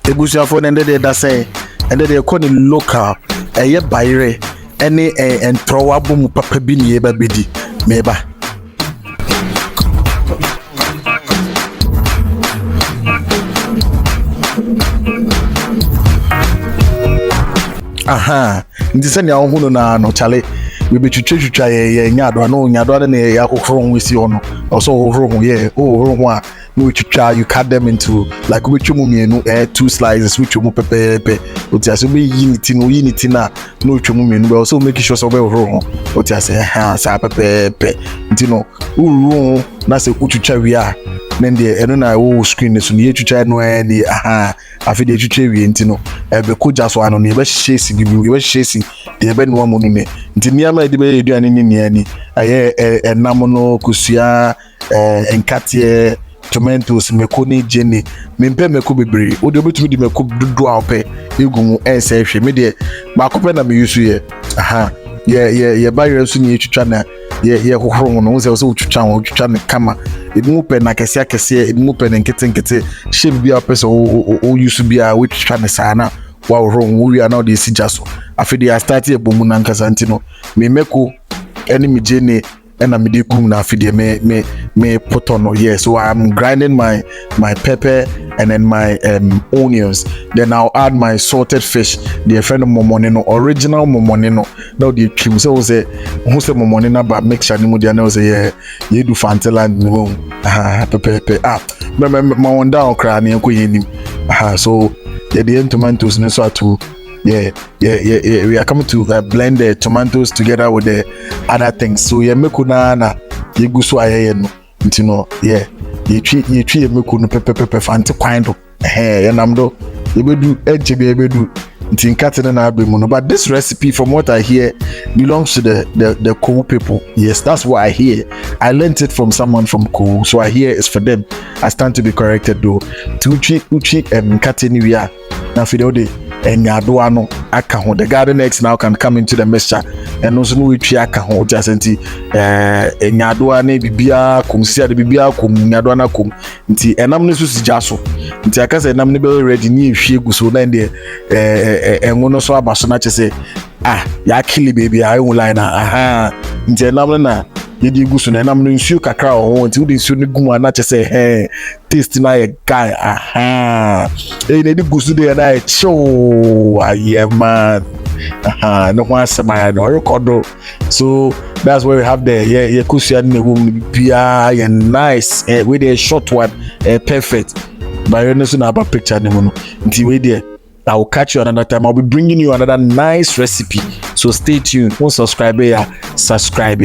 ebusuafo na ndede da say ndede ko ni local eye bayre ene entro Abomu papa bi ni eba bedi meba aha ndi se nya ohunu na no chale we be twetwa ye Nyadowaa no Nyadowaa na ye akokoro nwesi ono also ohoro ho ye ohoro ho a no twetwa you cut them into like we twemu mienu two slices we twemu pepepe otiase be yiniti na no twemu mienu be also make sure so be ohoro ho otiase ha sa pepepe ntino uru na se twetwa wi a nende eno na wo screen so ne twetwa no ni aha afi de twetwa wi ntino ebe koja so ano ne be shesi bibi be shesi de be no mo ne ntini ama de be eduane ni ani aye enam no kusua enkatie tomatoes mekoni jeni mempe meko bebre o de obetumi di meko dudu a ope egumu ense hwe me de ba kope na me yusu ye aha ye ba yere so ni twitwa na ye kokoro no wo se twitwa ne kama edmu pe na kese edmu pe ne nkete shape bia person o yusu bia we twitwa ne sana wa wrong we are now the sijaso afide ya start Abomu na nkasa ntino me meko eni mi jeni and I'm kum na afide me put on yes. So I'm grinding my pepper and then my onions. Then I'll add my salted fish. The friend of momonino, original momonino. Now the trim so say who say momonina but make sure you know say yeah you do fantela no pepper my one down cry ni ko yenim so the tomatoes no so to yeah we are coming to blend the tomatoes together with the other things so yeah make na ye gu so aye no ntino yeah ye twi make no pepper fanti kwan do ye nam do ye bedu ejebe ye bedu ntin katene na Abomu no but this recipe from what I hear belongs to the Kowu people. Yes, that's what I hear. I learned it from someone from Kowu, so I hear it's for them. I stand to be corrected though. To uchi katene we are na video de Nyadowaa no aka ho the garden eggs now can come into the mixture and also no we aka ho just nti Nyadowaa na bibia kumsia de bibia kum Nyadowaa na kum nti enam no so sijaso nti aka say enam no be ready ni hwie gu so na de enwono so abaso na chese ya kill baby I won line aha nti enam na yedi gu so na enam no nsuo kakra ho nti udi nsuo no gu na chese taste na ye guy aha na di gu so de na show yeah man no one sama no record so that's where we have the yeah kusua na wom bia yeah nice with a short one perfect but you know so na about picture ni no nti we there I will catch you another time. I'll be bringing you another nice recipe. So stay tuned. Won't subscribe here, subscribe.